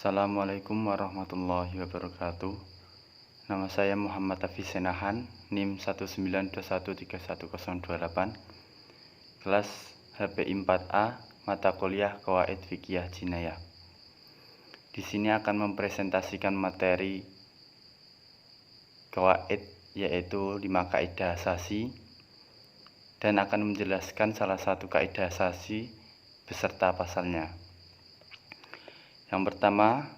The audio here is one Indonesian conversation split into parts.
Assalamualaikum warahmatullahi wabarakatuh. Nama saya Muhammad Hafiz Senahan, NIM 192131028, kelas HPI 4A, mata kuliah Qawaid Fiqhiyah Jinayah. Di sini akan mempresentasikan materi qawaid, yaitu 5 kaidah asasi, dan akan menjelaskan salah satu kaidah asasi beserta pasalnya. Yang pertama,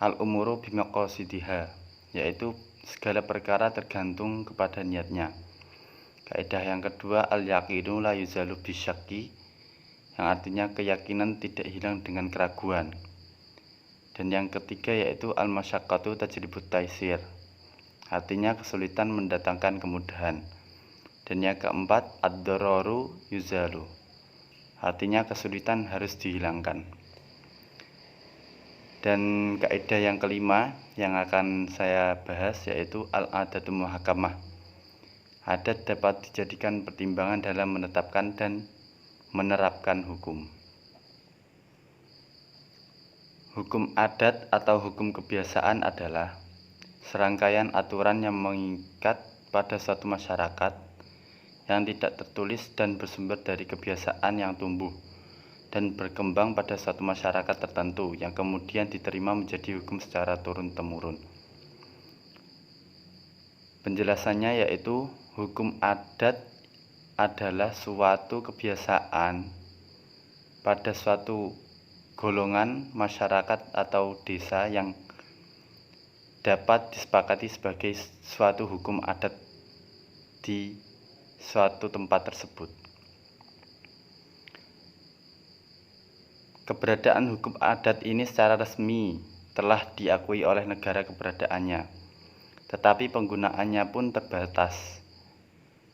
al-umuru bimaqasidiha, yaitu segala perkara tergantung kepada niatnya. Kaidah yang kedua, al-yaqinu la yuzalu bisyakki, yang artinya keyakinan tidak hilang dengan keraguan. Dan yang ketiga yaitu al-masyaqqatu tajlibut taisir, artinya kesulitan mendatangkan kemudahan. Dan yang keempat, ad-dararu yuzalu, artinya kesulitan harus dihilangkan. Dan kaidah yang kelima yang akan saya bahas yaitu al-adatu muhakamah. Adat dapat dijadikan pertimbangan dalam menetapkan dan menerapkan hukum. Hukum adat atau hukum kebiasaan adalah serangkaian aturan yang mengikat pada suatu masyarakat yang tidak tertulis dan bersumber dari kebiasaan yang tumbuh dan berkembang pada suatu masyarakat tertentu yang kemudian diterima menjadi hukum secara turun-temurun. Penjelasannya yaitu hukum adat adalah suatu kebiasaan pada suatu golongan masyarakat atau desa yang dapat disepakati sebagai suatu hukum adat di suatu tempat tersebut. Keberadaan hukum adat ini secara resmi telah diakui oleh negara keberadaannya, tetapi penggunaannya pun terbatas.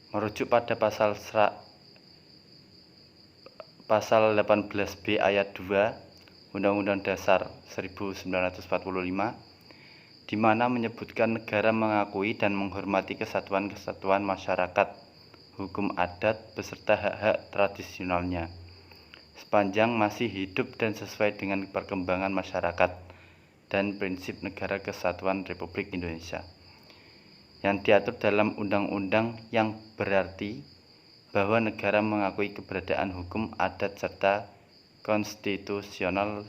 Merujuk pada pasal 18B ayat 2 Undang-Undang Dasar 1945, di mana menyebutkan negara mengakui dan menghormati kesatuan-kesatuan masyarakat hukum adat beserta hak-hak tradisionalnya, sepanjang masih hidup dan sesuai dengan perkembangan masyarakat dan prinsip Negara Kesatuan Republik Indonesia yang diatur dalam undang-undang, yang berarti bahwa negara mengakui keberadaan hukum adat serta konstitusional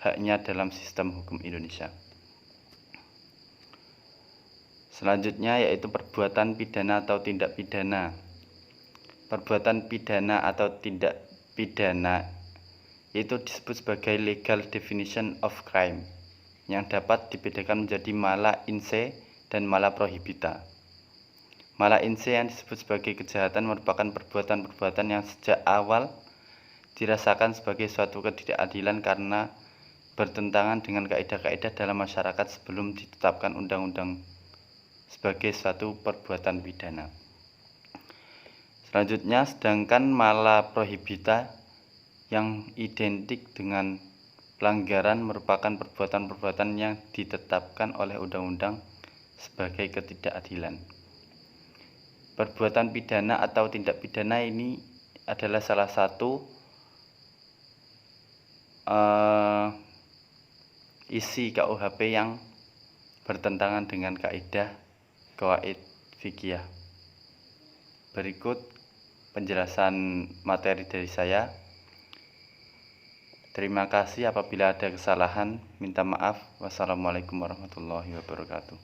haknya dalam sistem hukum Indonesia. Selanjutnya yaitu perbuatan pidana atau tindak pidana. Perbuatan pidana atau tindak pidana itu disebut sebagai legal definition of crime, yang dapat dibedakan menjadi mala in se dan mala prohibita. Mala in se yang disebut sebagai kejahatan merupakan perbuatan-perbuatan yang sejak awal dirasakan sebagai suatu ketidakadilan karena bertentangan dengan kaidah-kaidah dalam masyarakat sebelum ditetapkan undang-undang sebagai suatu perbuatan pidana. Selanjutnya, sedangkan mala prohibita yang identik dengan pelanggaran merupakan perbuatan-perbuatan yang ditetapkan oleh undang-undang sebagai ketidakadilan. Perbuatan pidana atau tindak pidana ini adalah salah satu isi KUHP yang bertentangan dengan kaidah qawaid fiqhiyah. Berikut penjelasan materi dari saya. Terima kasih, apabila ada kesalahan minta maaf. Wassalamualaikum warahmatullahi wabarakatuh.